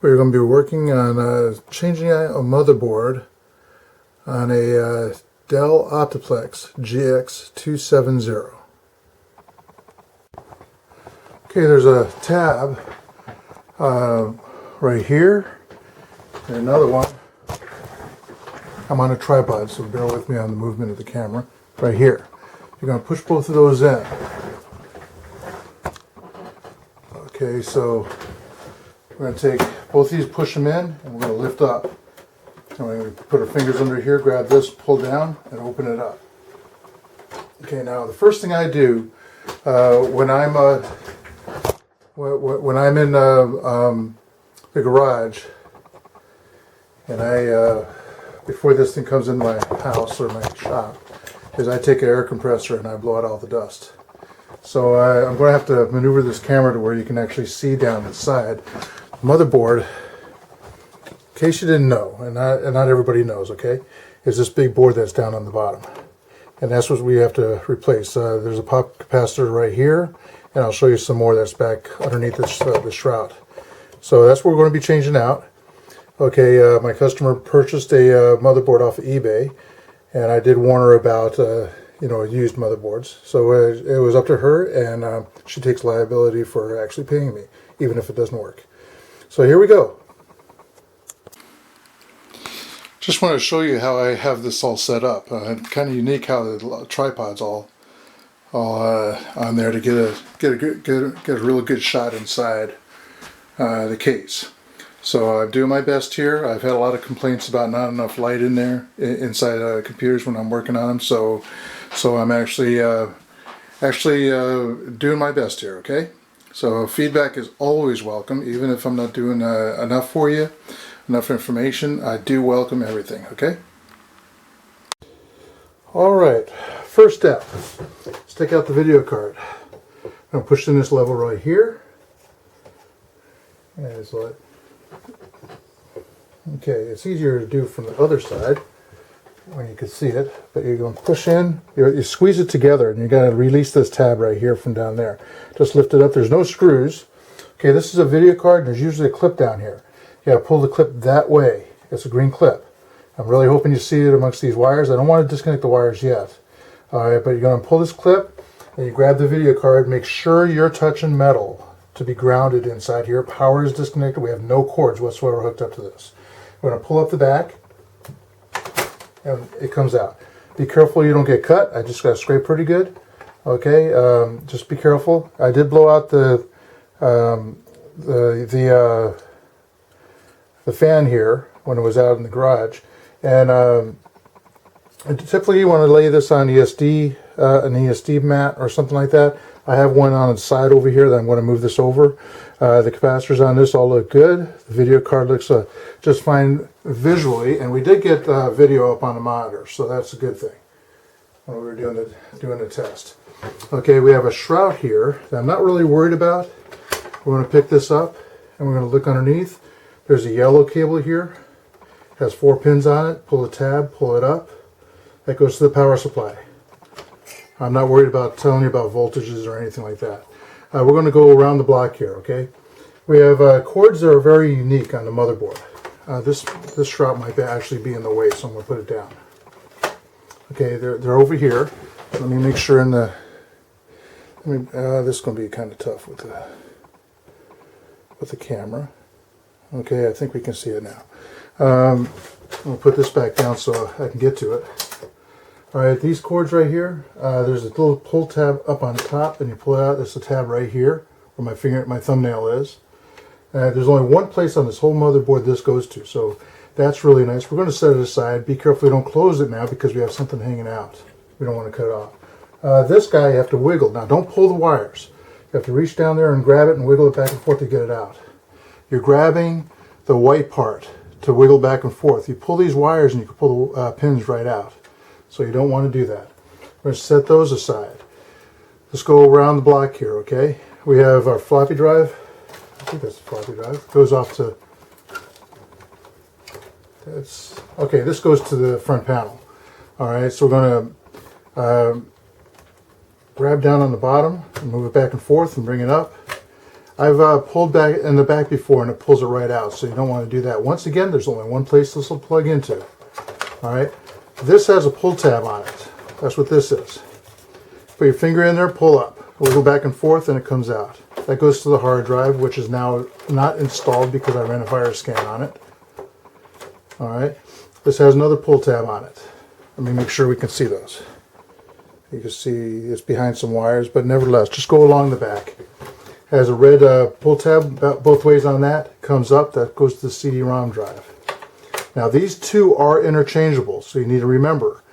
We're going to be working on changing out a motherboard on a Dell Optiplex GX270. Okay, there's a tab right here, and another one. I'm on a tripod, so bear with me on the movement of the camera. Right here. You're going to push both of those in. Okay, so we're going to take both these, push them in, and we're going to lift up. And we're going to put our fingers under here, grab this, pull down, and open it up. Okay, now the first thing I do when I'm in the garage, and before this thing comes into my house or my shop, is I take an air compressor and I blow out all the dust. So I'm going to have to maneuver this camera to where you can actually see down the side. Motherboard, in case you didn't know, and not everybody knows, okay, is this big board that's down on the bottom. And that's what we have to replace. There's a pop capacitor right here, and I'll show you some more that's back underneath the shroud. So that's what we're going to be changing out. Okay, my customer purchased a motherboard off of eBay, and I did warn her about used motherboards. So it was up to her, and she takes liability for actually paying me, even if it doesn't work. So here we go. Just want to show you how I have this all set up. Kind of unique how the tripod's all on there to get a real good shot inside the case. So I'm doing my best here. I've had a lot of complaints about not enough light in there inside computers when I'm working on them. So I'm actually doing my best here. Okay. So feedback is always welcome, even if I'm not doing enough for you, enough information. I do welcome everything. Okay. All right. First step: stick out the video card. I'm gonna push in this level right here. And it's like. Okay, it's easier to do from the other side when you can see it, but you're going to push in, you squeeze it together, and you got to release this tab right here from down there. Just lift it up. There's no screws. Okay, this is a video card, and there's usually a clip down here. You got to pull the clip that way. It's a green clip. I'm really hoping you see it amongst these wires. I don't want to disconnect the wires yet. All right, but you're going to pull this clip, and you grab the video card. Make sure you're touching metal to be grounded inside here. Power is disconnected. We have no cords whatsoever hooked up to this. We're going to pull up the back, and it comes out. Be careful you don't get cut. I just got to scrape pretty good. Okay, just be careful. I did blow out the fan here when it was out in the garage, and typically you want to lay this on an ESD mat or something like that. I have one on the side over here that I'm going to move this over. The capacitors on this all look good. The video card looks just fine visually, and we did get video up on the monitor, so that's a good thing when we were doing the test. Okay, we have a shroud here that I'm not really worried about. We're going to pick this up, and we're going to look underneath. There's a yellow cable here. It has 4 pins on it. Pull the tab, pull it up. That goes to the power supply. I'm not worried about telling you about voltages or anything like that. We're going to go around the block here, okay? We have cords that are very unique on the motherboard. This shroud might actually be in the way, so I'm going to put it down. Okay, they're over here. Let me make sure in the... this is going to be kind of tough with the camera. Okay, I think we can see it now. I'm going to put this back down so I can get to it. Alright, these cords right here, there's a little pull tab up on top, and you pull it out. There's a tab right here where my thumbnail is. There's only one place on this whole motherboard this goes to, so that's really nice. We're going to set it aside. Be careful you don't close it now because we have something hanging out. We don't want to cut it off. This guy you have to wiggle. Now don't pull the wires. You have to reach down there and grab it and wiggle it back and forth to get it out. You're grabbing the white part to wiggle back and forth. You pull these wires and you can pull the pins right out. So you don't want to do that. We're going to set those aside. Let's go around the block here, okay? We have our floppy drive. I think that's a floppy drive. It goes off to... Okay, this goes to the front panel. Alright, so we're going to grab down on the bottom and move it back and forth and bring it up. I've pulled back in the back before and it pulls it right out, so you don't want to do that. Once again, there's only one place this will plug into. Alright, this has a pull tab on it. That's what this is. Put your finger in there, pull up. We'll go back and forth and it comes out. That goes to the hard drive, which is now not installed because I ran a virus scan on it. Alright, this has another pull tab on it. Let me make sure we can see those. You can see it's behind some wires, but nevertheless, just go along the back. Has a red pull tab both ways on that. Comes up, that goes to the CD-ROM drive. Now these two are interchangeable, so you need to remember.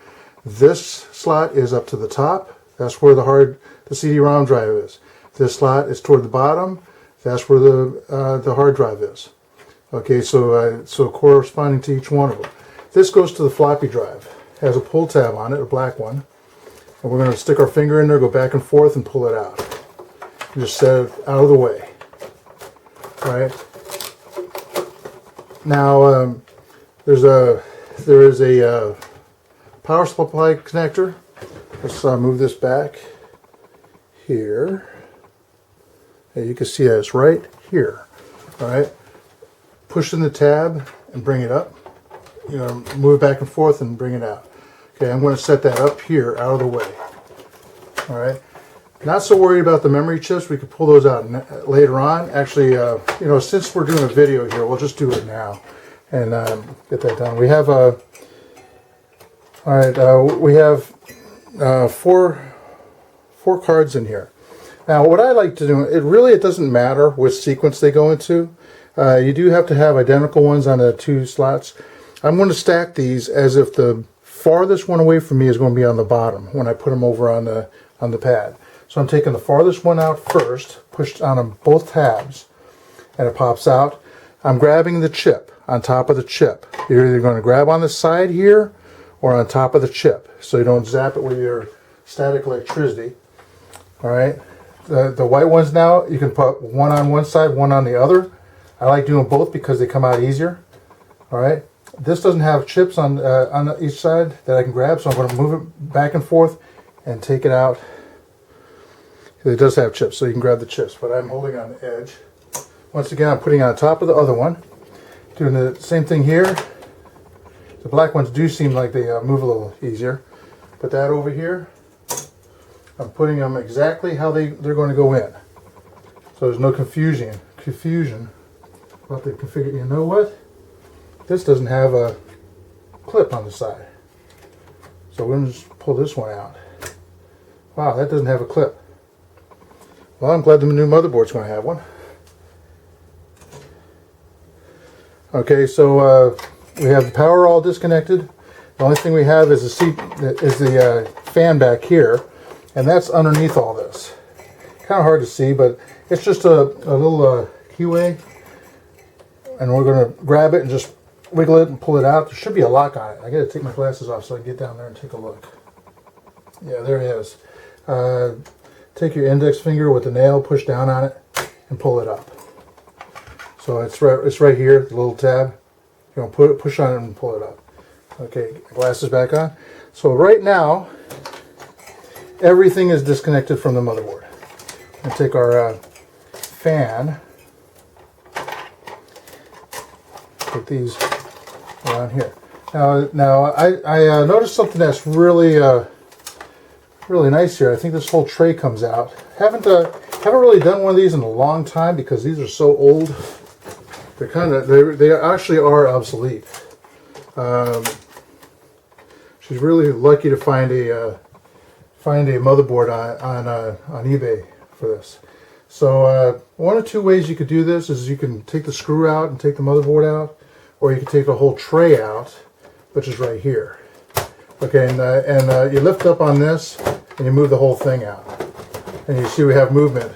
This slot is up to the top. That's where the CD-ROM drive is. This slot is toward the bottom. That's where the hard drive is. Okay, so corresponding to each one of them. This goes to the floppy drive. Has a pull tab on it, a black one. And we're going to stick our finger in there, go back and forth, and pull it out. Just set it out of the way. Right. Now there is a power supply connector. Let's move this back here. And you can see that it's right here. All right. Push in the tab and bring it up. You know, move it back and forth and bring it out. Okay, I'm going to set that up here out of the way. All right. Not so worried about the memory chips. We could pull those out later on. Actually, you know, since we're doing a video here, we'll just do it now and get that done. We have four cards in here. Now, what I like to do, it doesn't matter which sequence they go into. You do have to have identical ones on the two slots. I'm going to stack these as if the farthest one away from me is going to be on the bottom when I put them over on the pad. So I'm taking the farthest one out first, pushed on them both tabs, and it pops out. I'm grabbing the chip on top of the chip. You're either going to grab on the side here or on top of the chip, so you don't zap it with your static electricity. All right. The white ones now, you can put one on one side, one on the other. I like doing both because they come out easier. All right. This doesn't have chips on each side that I can grab, so I'm going to move it back and forth and take it out. It does have chips, so you can grab the chips, but I'm holding on the edge. Once again, I'm putting on top of the other one. Doing the same thing here. The black ones do seem like they move a little easier. Put that over here. I'm putting them exactly how they're going to go in. So there's no confusion about the configuration. You know what? This doesn't have a clip on the side. So we're going to just pull this one out. Wow, that doesn't have a clip. Well, I'm glad the new motherboard's going to have one. Okay, so we have the power all disconnected. The only thing we have is the fan back here, and that's underneath all this. Kind of hard to see, but it's just a little keyway, and we're going to grab it and just wiggle it and pull it out. There should be a lock on it. I got to take my glasses off so I can get down there and take a look. Yeah, there it is. Take your index finger with the nail, push down on it, and pull it up. So it's right here, the little tab. You're going to push on it and pull it up. Okay, glasses back on. So right now, everything is disconnected from the motherboard. We'll take our fan, put these around here. Now I noticed something that's really nice here. I think this whole tray comes out. Haven't really done one of these in a long time because these are so old. They actually are obsolete. She's really lucky to find a motherboard on eBay for this. So one of two ways you could do this is you can take the screw out and take the motherboard out, or you can take the whole tray out, which is right here. Okay, and you lift up on this and you move the whole thing out, and you see we have movement.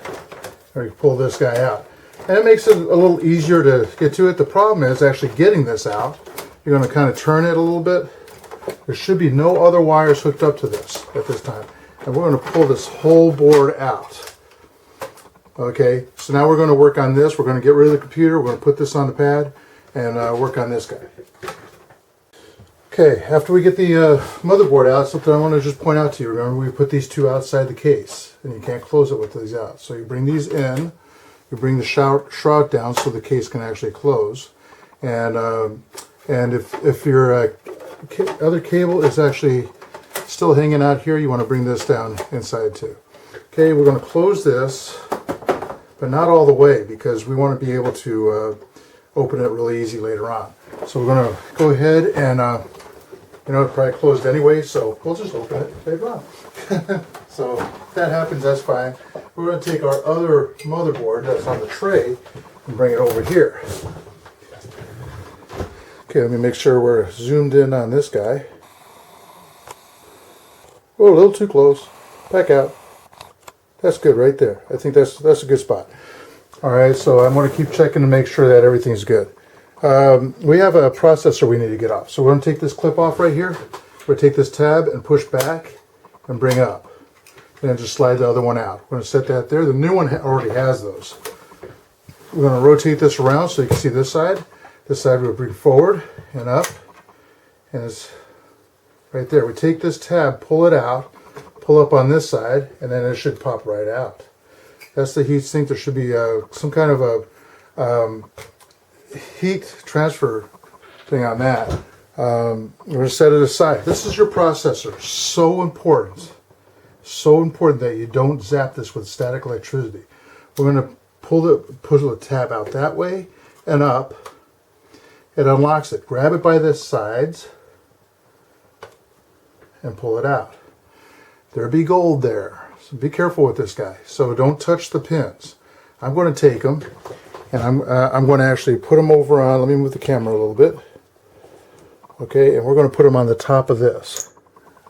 Or you pull this guy out, and it makes it a little easier to get to it. The problem is actually getting this out. You're going to kind of turn it a little bit. There should be no other wires hooked up to this at this time, and we're going to pull this whole board out. Okay, so now we're going to work on this. We're going to get rid of the computer. We're going to put this on the pad and work on this guy. Okay, after we get the motherboard out, something I want to just point out to you. Remember, we put these two outside the case, and you can't close it with these out. So you bring these in, we bring the shroud down so the case can actually close. And if your other cable is actually still hanging out here, you want to bring this down inside too. Okay, we're going to close this, but not all the way, because we want to be able to open it really easy later on. So we're going to go ahead and, you know, it probably closed anyway, so we'll just open it later on. So if that happens, that's fine. We're going to take our other motherboard that's on the tray and bring it over here. Okay, let me make sure we're zoomed in on this guy. Oh, a little too close. Back out. That's good right there. I think that's a good spot. All right, so I'm going to keep checking to make sure that everything's good. We have a processor we need to get off. So we're going to take this clip off right here. We're going to take this tab and push back and bring up. And then just slide the other one out. We're going to set that there. The new one already has those. We're going to rotate this around so you can see this side. This side we'll bring forward and up. And it's right there. We take this tab, pull it out, pull up on this side, and then it should pop right out. That's the heat sink. There should be some kind of a heat transfer thing on that. We're going to set it aside. This is your processor. So important. So important that you don't zap this with static electricity. We're going to pull the tab out that way and up. It unlocks it. Grab it by the sides and pull it out. There'll be gold there. So be careful with this guy. So don't touch the pins. I'm going to take them and I'm going to actually put them over on, let me move the camera a little bit. Okay, and we're going to put them on the top of this.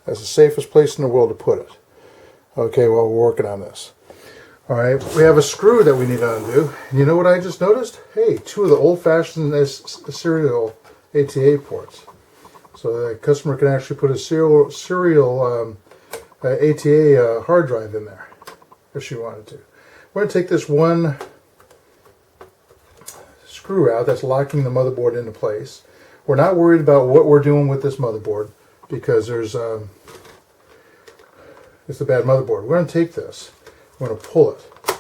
That's the safest place in the world to put it. Okay, while we're working on this. All right, we have a screw that we need to undo. And you know what I just noticed? Hey, two of the old-fashioned serial ATA ports. So the customer can actually put a serial ATA hard drive in there if she wanted to. We're going to take this one screw out that's locking the motherboard into place. We're not worried about what we're doing with this motherboard because there's it's a bad motherboard. We're going to take this, we're going to pull it, and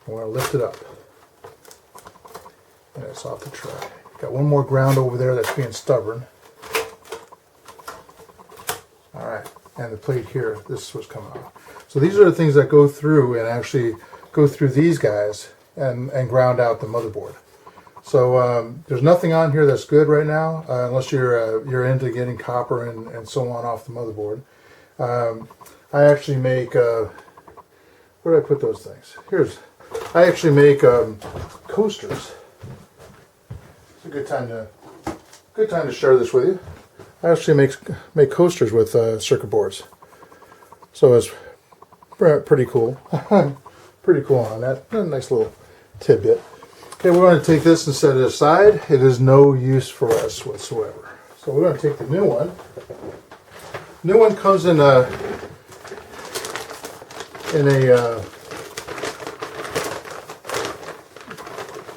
we're going to lift it up, and it's off the tray. Got one more ground over there that's being stubborn. All right, and the plate here, this was coming off. So these are the things that go through and actually go through these guys and ground out the motherboard. So there's nothing on here that's good right now, unless you're into getting copper and so on off the motherboard. I actually make, where did I put those things? I actually make coasters. It's a good time to share this with you. I actually make coasters with circuit boards. So it's pretty cool. Pretty cool on that. A nice little tidbit. Okay, we're going to take this and set it aside. It is no use for us whatsoever. So we're going to take the new one. New one comes in a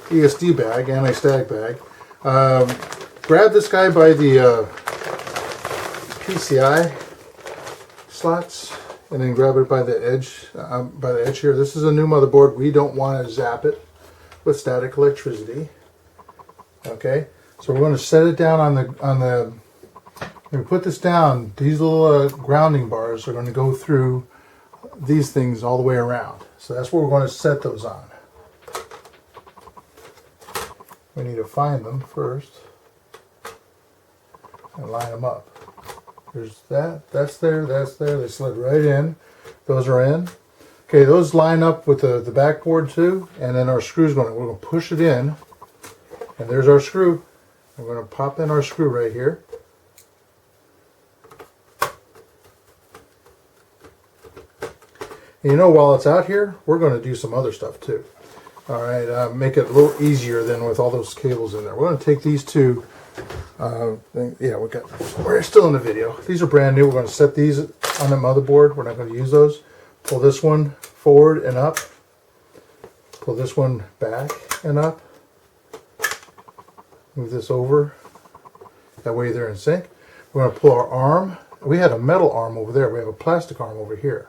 ESD bag, anti-static bag. Grab this guy by the PCI slots, and then grab it by the edge here. This is a new motherboard. We don't want to zap it with static electricity. Okay, so we're going to set it down on the. When we put this down, these little grounding bars are going to go through these things all the way around. So that's where we're going to set those on. We need to find them first and line them up. There's that's there, they slid right in. Those are in. Okay, those line up with the backboard too, and then our screw's we're going to push it in, and there's our screw. We're going to pop in our screw right here. And you know, while it's out here, we're going to do some other stuff too. All right, make it a little easier than with all those cables in there. We're going to take these two. We're still in the video. These are brand new. We're going to set these on the motherboard. We're not going to use those. Pull this one forward and up. Pull this one back and up. Move this over. That way they're in sync. We're going to pull our arm. We had a metal arm over there. We have a plastic arm over here.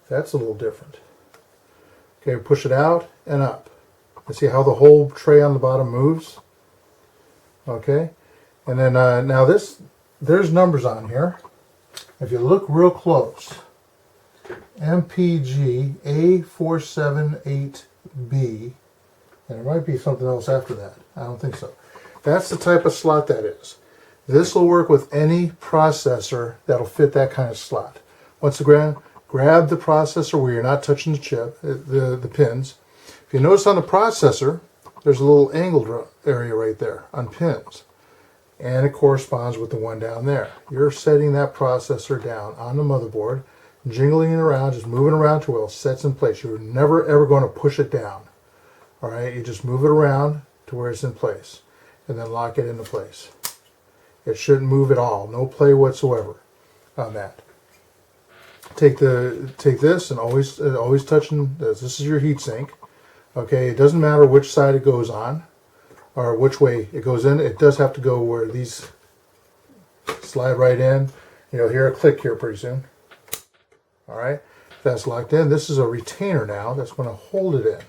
That's a little different. Okay, push it out and up. And see how the whole tray on the bottom moves? Okay, and then now there's numbers on here. If you look real close, MPG A478B, and there might be something else after that. I don't think so. That's the type of slot that is. This will work with any processor that'll fit that kind of slot. Once again, grab the processor where you're not touching the chip, the pins. If you notice on the processor, there's a little angled area right there on pins. And it corresponds with the one down there. You're setting that processor down on the motherboard, jingling it around, just moving around to where it sets in place. You're never ever going to push it down. Alright, you just move it around to where it's in place. And then lock it into place. It shouldn't move at all. No play whatsoever on that. Take this and always touching this. This is your heatsink. Okay, it doesn't matter which side it goes on or which way it goes in. It does have to go where these slide right in. You'll hear a click here pretty soon. All right, that's locked in. This is a retainer now that's going to hold it in.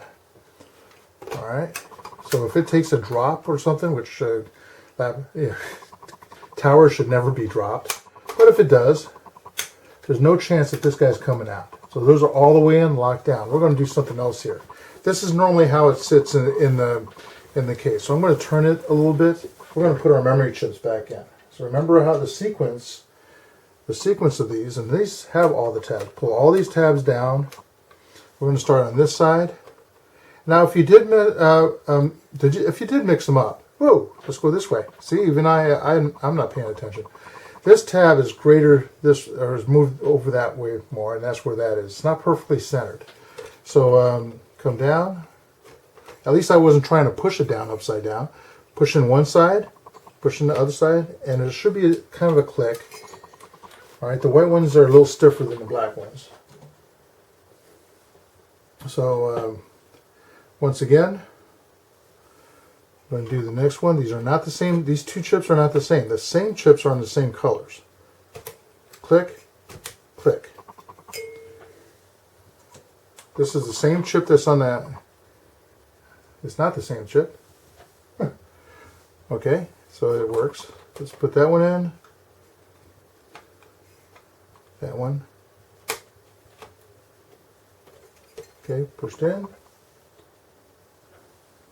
All right, so if it takes a drop or something, which tower should never be dropped, but if it does, there's no chance that this guy's coming out. So those are all the way in, locked down. We're going to do something else here. This is normally how it sits in the case. So I'm going to turn it a little bit. We're going to put our memory chips back in. So remember how the sequence of these, and these have all the tabs. Pull all these tabs down. We're going to start on this side. Now, if you did mix them up, whoa, let's go this way. See, even I'm not paying attention. This tab is greater, or is moved over that way more, and that's where that is. It's not perfectly centered. So come down. At least I wasn't trying to push it down upside down. Push in one side, push in the other side, and it should be kind of a click. All right, the white ones are a little stiffer than the black ones. So once again, I'm going to do the next one. These are not the same. These two chips are not the same. The same chips are in the same colors. Click, click. This is the same chip that's on that. It's not the same chip. Okay, so it works. Let's put that one in. That one. Okay, pushed in.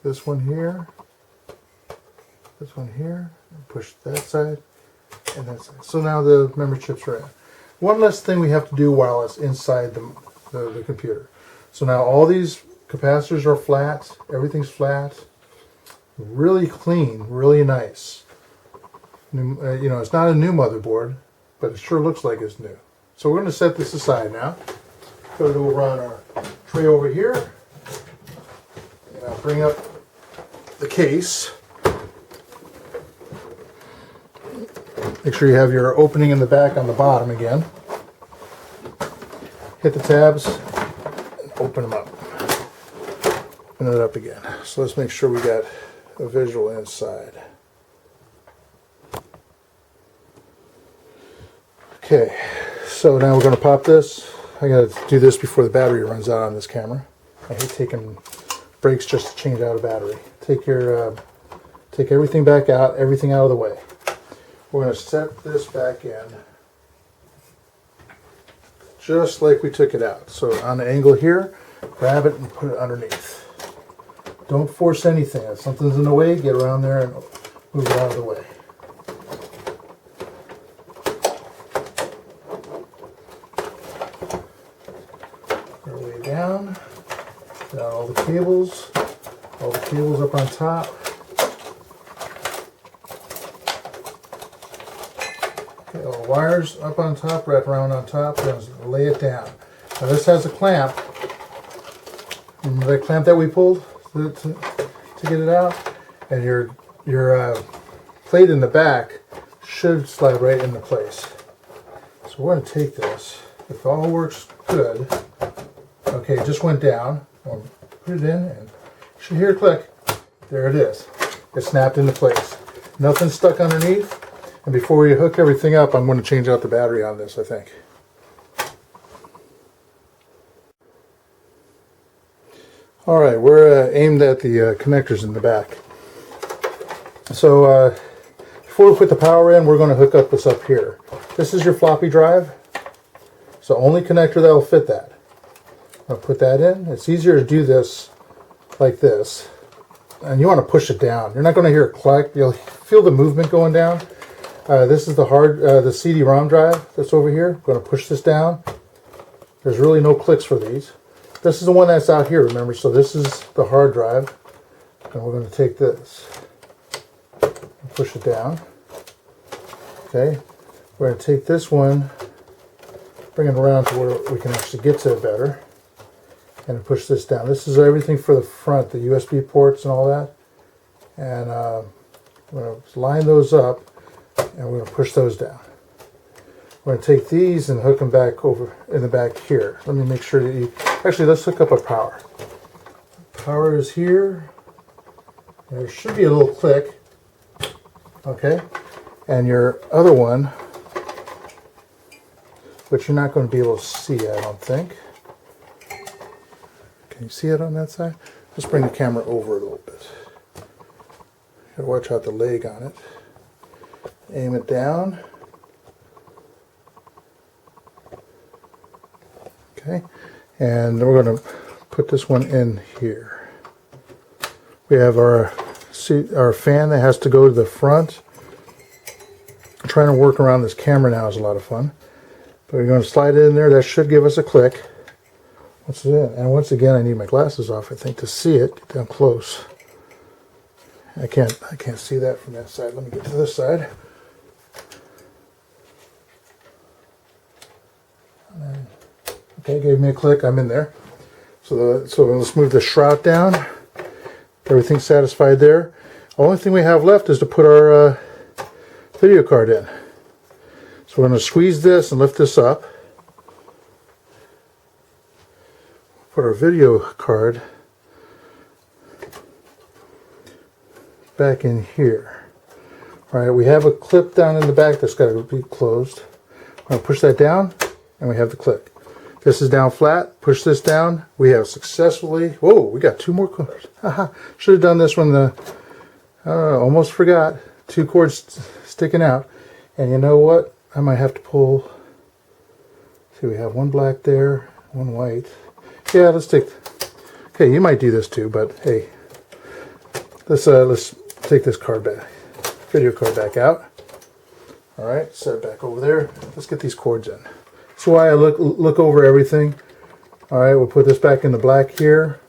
This one here. This one here. Push that side and that side. So now the memory chips are in. One less thing we have to do while it's inside the computer. So now all these capacitors are flat. Everything's flat. Really clean. Really nice. You know, it's not a new motherboard, but it sure looks like it's new. So we're going to set this aside now. Put it over on our tray over here. And I'll bring up the case. Make sure you have your opening in the back on the bottom again. Hit the tabs and open them up. Open it up again. So let's make sure we got a visual inside. Okay, so now we're going to pop this. I got to do this before the battery runs out on this camera. I hate taking breaks just to change out a battery. Take everything back out, everything out of the way. We're going to set this back in just like we took it out. So on the angle here, grab it and put it underneath. Don't force anything. If something's in the way, get around there and move it out of the way. Our way down all the cables up on top. Okay, all the wires up on top, wrap around on top, and lay it down. Now this has a clamp. Remember that clamp that we pulled to get it out? And your plate in the back should slide right into place. So we're going to take this. If all works good, okay, it just went down. I'll put it in and you should hear a click. There it is. It snapped into place. Nothing stuck underneath. And before we hook everything up, I'm going to change out the battery on this, I think. Alright, we're aimed at the connectors in the back. So before we put the power in, we're going to hook up this up here. This is your floppy drive. So only connector that will fit that. I'll put that in. It's easier to do this like this. And you want to push it down. You're not going to hear it clack. You'll feel the movement going down. This is the CD-ROM drive that's over here. I'm going to push this down. There's really no clicks for these. This is the one that's out here, remember? So this is the hard drive. And we're going to take this and push it down. Okay. We're going to take this one, bring it around to where we can actually get to it better. And push this down. This is everything for the front, the USB ports and all that. And I'm going to line those up, and we're going to push those down. We're going to take these and hook them back over in the back here. Let me make sure that you... Actually, let's hook up a power. Power is here. There should be a little click. Okay. And your other one, which you're not going to be able to see, I don't think. Can you see it on that side? Let's bring the camera over a little bit. Gotta watch out the leg on it. Aim it down. Okay, and we're going to put this one in here. We have our fan that has to go to the front. Trying to work around this camera now is a lot of fun. But we're going to slide it in there. That should give us a click. What's it in? And once again, I need my glasses off, I think, to see it. Get down close. I can't see that from that side. Let me get to this side. Okay, gave me a click. I'm in there. So let's move the shroud down. Everything's satisfied there. The only thing we have left is to put our video card in. So we're going to squeeze this and lift this up. Put our video card back in here. Alright, we have a clip down in the back that's got to be closed. I'm going to push that down, and we have the click. This is down flat. Push this down. We have successfully... Whoa, we got two more cords. Should have done this one. Almost forgot. Two cords sticking out. And you know what? I might have to pull... See, we have one black there, one white. Yeah, let's take... Okay, you might do this too, but hey. Let's take this card back. Video card back out. Alright, set it back over there. Let's get these cords in. That's why I look over everything. Alright, we'll put this back in the black here.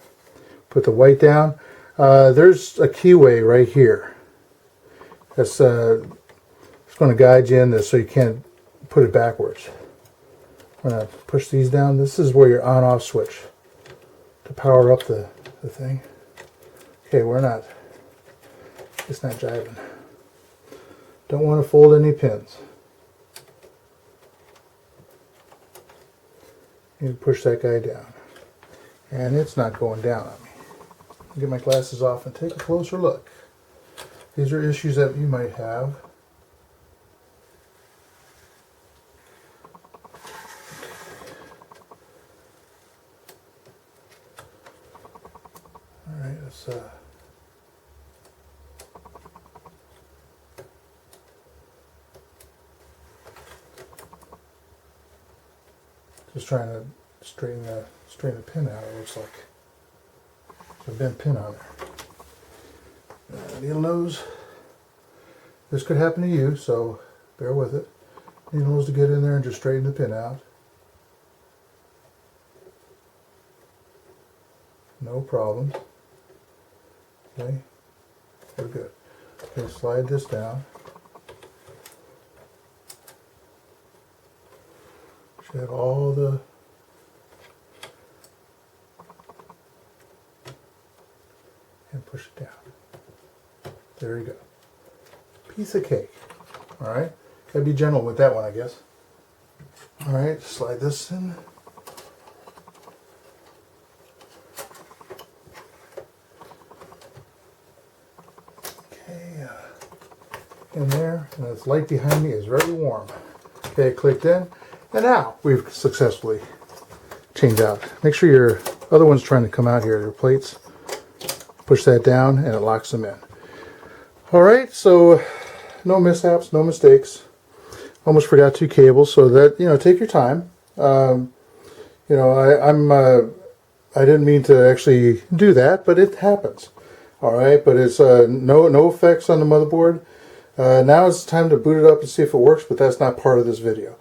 Put the white down. There's a keyway right here. That's it's going to guide you in this so you can't put it backwards. I'm going to push these down. This is where your on-off switch to power up the thing. Okay, it's not jiving. Don't want to fold any pins. You push that guy down. And it's not going down on me. I'll get my glasses off and take a closer look. These are issues that you might have. Alright, let's just trying to straighten the pin out, it looks like. There's a bent pin on there. Needle nose. This could happen to you, so bear with it. Needle nose to get in there and just straighten the pin out. No problems. Okay, we're good. Okay, slide this down. Should have all the and push it down. There you go. Piece of cake. Alright. Gotta be gentle with that one, I guess. Alright, slide this in. Okay, in there. And this light behind me is very warm. Okay, clicked in. And now we've successfully changed out. Make sure your other one's trying to come out here. There are plates. Push that down and it locks them in. Alright, so no mishaps, no mistakes. Almost forgot 2 cables, so that, you know, take your time. You know, I didn't mean to actually do that, but it happens. Alright, but it's no effects on the motherboard. Now it's time to boot it up and see if it works, but that's not part of this video.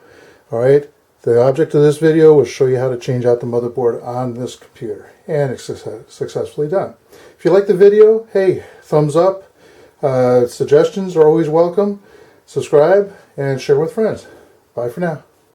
Alright, the object of this video was show you how to change out the motherboard on this computer, and it's successfully done. If you like the video, hey, thumbs up. Suggestions are always welcome. Subscribe and share with friends. Bye for now.